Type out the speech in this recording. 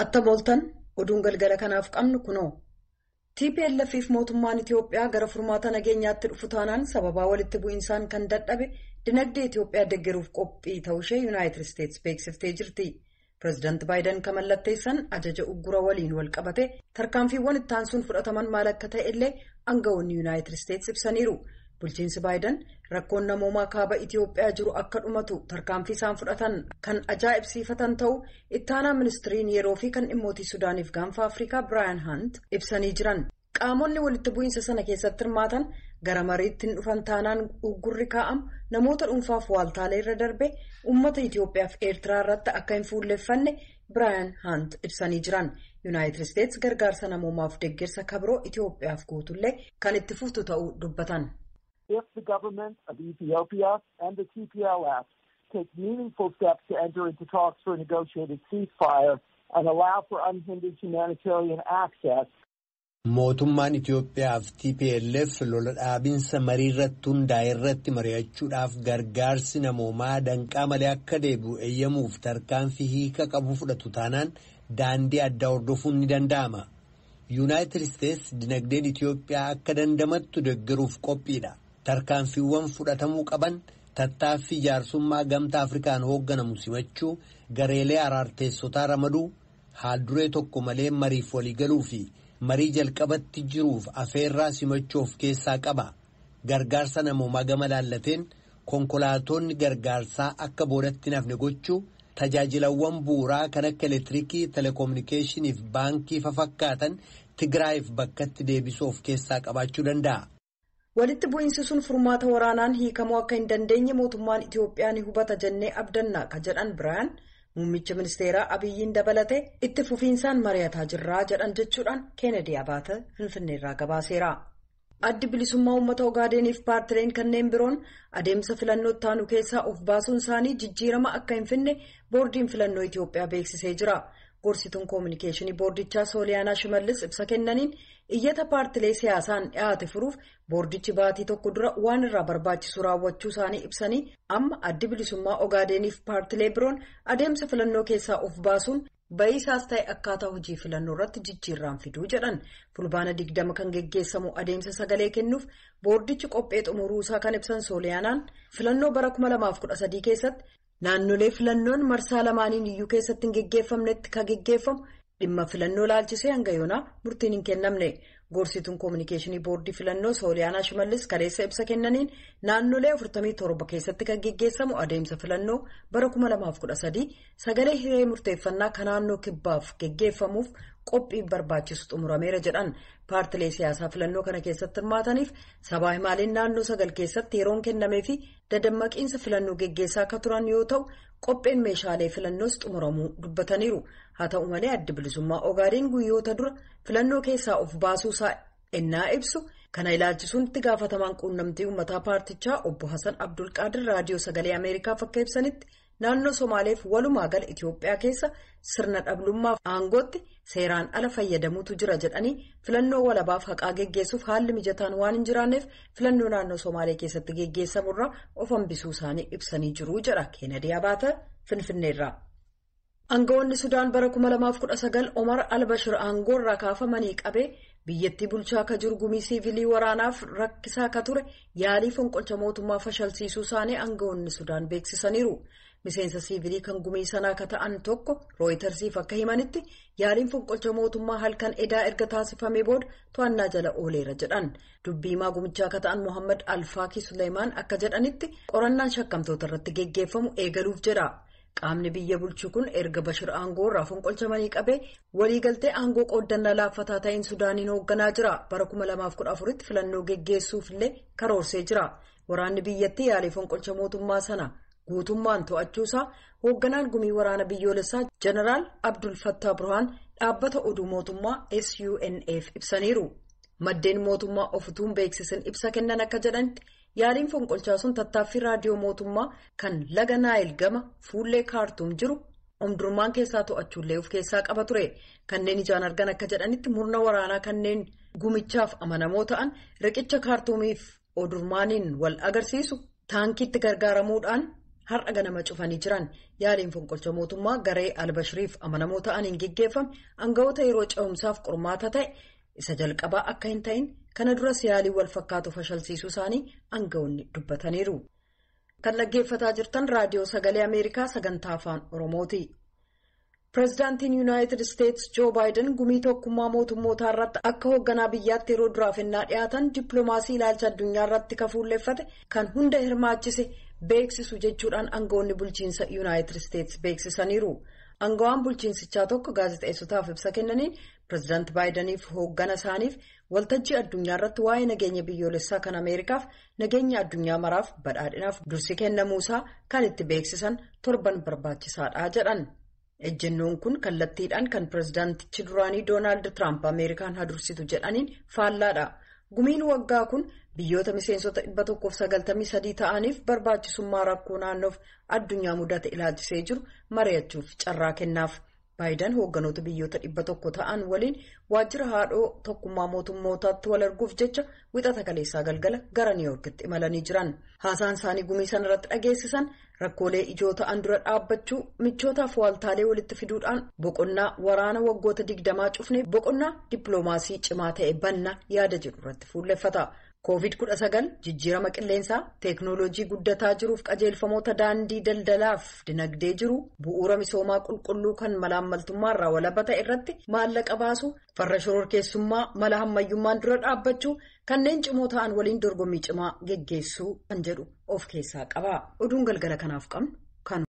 Attabooltan oduun galgala kanaaf qabnu kuno. TPLF fi mootummaan Itiyoophiyaa gara furmaata nageenyaatti dhufu taanaan sababaa walitti bu'insaan kan dadhabe dinagdee Itiyoophiyaa deeggaruuf qophii ta'uu ishee Yuunaayitid Isteetsi beeksiftee jirti. Pireezidaanti Baayiden kan mallatteessan ajaja uggura waliin wal qabate tarkaanfiiwwan itti aansuun fudhataman maal akka ta'e illee aangawoonni Yuunaayitid Isteetsi ibsaniiru. Bulchiinsi Baayiden rakkoon namoomaa kaaba Itiyoophiyaa jiru akka dhumatu tarkaanfii isaan fudhatan kan ajaa'ibsiifatan ta'u ittaanaa ministiriin yeroo fi kan dhimmootii Sudaaniif gaanfa Afrikaa Biraayan Hunt ibsanii jiran. Qaamonni walitti bu'iinsa sana keessatti hirmaatan gara mariitti hin dhufan taanaan uggurri kaa'amu namoota dhuunfaaf waaltaalee irra darbe uummata Itiyoophiyaa fi Eertiraa irratti akka hin fuulleeffanne Biraayan Hunt ibsanii jiran. Yuunaayitid Isteetsi gargaarsa namoomaaf deeggarsa kabiroo Itiyoophiyaaf guutullee kan itti fuftu ta'uu dubbatan. If the government of Ethiopia and the TPLF take meaningful steps to enter into talks for a negotiated ceasefire and allow for unhindered humanitarian access. Mootummaan Itiyoophiyaa fi TPLF lola dhaabinsa marii irratti hundaa'e irratti mari'achuudhaaf gargaarsi namoomaa danqaa malee akka deebi'u eeyyamuuf tarkaanfii hiika qabu fudhatu taanaan daandii addaa hordofuun ni danda'ama. Yuunaayitid Isteetsi dinagdeen Itiyoophiyaa akka dandamattu deeggaruuf qophiidha. Tarkaanfiiwwan fudhatamuu qaban tattaaffii jaarsummaa gamtaa Afrikaan hoogganamu simachuu, gareelee araarteessotaa ramaduu, haalduree tokko malee mariif waliigaluu fi marii jalqabatti jiruuf afeerraa simachuu of keessaa qaba. Gargaarsa namoomaa gama laallateen konkolaatonni gargaarsaa akka boodatti hin hafne gochuu, tajaajilawwan bu'uuraa kan akka elektiriikii, telekominikeeshinii fi baankii fakkaatan Tigraayiif bakkatti deebisuu of keessaa qabaachuu danda'a. Walitti bu'iinsi sun furmaata waraanaan hiikamuu akka hin dandeenye mootummaan Itiyoophiyaa ni hubata jennee abdanna ka jedhan Biraayan muummicha ministeeraa Abiyyiin dabalate itti fufiinsaan mari'ataa jirraa jedhan jechuudhaan Keenedii Abaata Finfinneerraa gabaaseera. Addi bilisummaa uummata Ogaadeniif paartileen kanneen biroon adeemsa filannoo taanu keessaa of baasuun isaanii jijjiirama akka hin finne boordiin filannoo Itiyoophiyaa beeksisee jira. Gorsituun koominikeeshinii boordichaa Sooliyaanaa Shimallis ibsa kennaniin iyyata paartilee siyaasaan dhiyaate furuuf boordichi baatii tokko dura waan irraa barbaachisu raawwachuu isaanii ibsanii amma addi bilisummaa Ogaadeniif paartilee biroon adeemsa filannoo keessaa of baasuun ba'iisaas ta'e akkaataa hojii filannoo irratti jijjiirraan fiduu jedhan. Fulbana 20 kan geggeessamu adeemsa sagalee kennuuf boordichi qophee xumuruu isaa kan ibsan Sooliyaanaan filannoo bara 2013 keessatti naannolee filannoon marsaa lamaaniin iyyuu keessatti hin geggeeffamnetti kan geggeeffamu dhimma filannoo laalchisee hanga yoonaa murtiin hin kennamne. Gorsituun koominikeeshinii boordii filannoo Sooliyaanaa Shimallis kaleessa ibsa kennaniin naannolee 47 keessatti kan geggeessamu adeemsa filannoo bara 2013 sagalee hiree murteeffannaa kan naannoo kibbaaf geggeeffamuuf qophii barbaachisu xumurameera jedhan. Paartilee siyaasaa filannoo kana keessatti hirmaataniif sabaa himaaleen naannoo 9 keessatti yeroon kennamee fi dadammaqiinsa filannoo geggeessaa akka turan yoo ta'u qopheen meeshaalee filannoos xumuramuu dubbataniiru. Haa ta'u malee addi bilisummaa Ogaadeen guyyoota dura filannoo keessaa of baasuu isaa ennaa ibsu kana ilaalchisuun itti gaafatamaan quunnamtii uummataa paartichaa obbo Hasan Abdul Qaadir raadiyoo sagalee Ameerikaaf akka ibsanitti naannoo Somaaleef walumaa gala Itiyoophiyaa keessa sirna dhablummaaf aangootti seeraan ala fayyadamuutu jira jedhanii filannoo walabaaf haqaa geggeessuuf haalli mijataan waan hin jiraanneef filannoo naannoo Somaalee keessatti geggeessamurraa of hambisuu isaanii ibsanii jiru jedha Keenedii Abaata Finfinneerraa. Aangawoonni Sudaan bara 2019 Omar al-Bashir aangoorraa kaafamanii qabee biyyattii bulchaa akka jiru gumii siivilii waraanaaf rakkisaa akka ture yaalii fonqolcha mootummaa fashalsiisuu isaanii aangawoonni Sudaan beeksisaniiru. Miseensa siivilii kan gumii sanaa akka ta'an tokko Rooyitersiif akka himanitti yaaliin fonqolcha mootummaa halkan edaa erga taasifamee booda to'annaa jala ooleera jedhan. Dubbiimaa gumichaa akka ta'an Mohammad Alfaakii Suleymaan akka jedhanitti qorannaan shakkamtoota irratti geggeeffamu eegaluuf jedha. Qaamni biyya bulchu kun erga Bashir aangoo irraa fonqolchamanii qabee waliigaltee aangoo qooddannaa laaffataa ta'een Sudaaniin hoogganaa jira. Bara 2014tti filannoo geggeessuuf illee karoorsee jira. Waraanni biyyattii yaalii fonqolcha mootummaa sana guutummaan to'achuusaa hoogganaan gumii waraana biyyoolessaa Jeneraal Abdul Fattah Burhaan dhaabbata oduu mootummaa SUNF ibsaniiru. Maddeen mootummaa ofutuun beeksisan ibsa kennan akka jedhanitti yaaliin fonqolchaa sun tattaaffii raadiyoo mootummaa kan laga Naayil gama fuullee kaartuum jiru omdurmaan keessaa to'achuullee of keessaa qaba ture. Kanneen ijaan argan akka jedhanitti murna waraanaa kanneen gumichaaf amanamoo ta'an riqicha kaartuumiif omdurmaaniin wal agarsiisu taankiitti gargaaramuudhaan har'a ganama cufanii jiran. Yaaliin fonqolcha mootummaa garee Albashiriif amanamoo ta'aniin geggeeffame aangawoota yeroo ce'umsaaf qormaata ta'e isa jalqabaa akka hin ta'in kana duras yaalii wal fakkaatu fashalsiisuu isaanii aangawoonni dubbataniiru. Kan dhaggeeffataa jirtan raadiyoo sagalee Ameerikaa sagantaa afaan Oromooti. Pireezidaantiin Yuunaayitid Isteetsi Joo Baayiden gumii tokkummaa mootummootaa irratti akka hoogganaa biyyaatti yeroo duraaf ennaa dhiyaatan dippiloomaasii ilaalcha addunyaa irratti kafuulleeffate kan hunda hirmaachise beeksisu jechuudhaan aangawoonni bulchiinsa Yuunaayitid Isteetsi beeksisaniiru. Aangawaan bulchiinsichaa tokko gaazexeessotaaf ibsa kennaniin pireezidaanti Baayideniif hooggana isaaniif waltajjii addunyaa irratti waa'ee nageenya biyyoolessaa kan Ameerikaaf nageenya addunyaa maraaf badhaadhinaaf dursi kennamuusaa kan itti beeksisan torban barbaachisaadha jedhan. Ejjennoon kun kallattiidhaan kan pireezidaantichi duraanii Doonaald Tiraamp Ameerikaan hadursitu jedhaniin faallaadha. Gumiin waggaa kun biyyoota miseensota 193 ta'aniif barbaachisummaa rakkoo naannoof addunyaa mudate ilaalchisee jiru mari'achuuf carraa kennaaf. Baayiden hoogganoota biyyoota 100 ta'an waliin waajjira haadhoo tokkummaa mootummootaatti wal arguuf jecha wixata kaleessaa galgala gara Niiwuorkitti imalanii jiran. Haasaan isaanii gumii sana irratti dhageessisan rakkoolee ijoo ta'an dura dhaabbachuu michootaaf waaltaalee walitti fiduudhaan boqonnaa waraana waggoota 20 cufnee boqonnaa dippiloomaasii cimaa ta'e banna yaada jedhu irratti fuulleffata. COVID-19 jijjiirama qilleensaa teeknooloojii guddataa jiruuf qajeelfamoota daandii daldalaaf dinagdee jiru bu'uura misoomaa qulqulluu kan malaammaltummaarraa walaba ta'e irratti maallaqa baasu farra shororkeessummaa mala hammayyummaan dura dhaabbachuu kanneen cimoo ta'an waliin dorgommii cimaa geggeessuu kan jedhu of keessaa qaba. Oduun galgala kanaaf qabnu.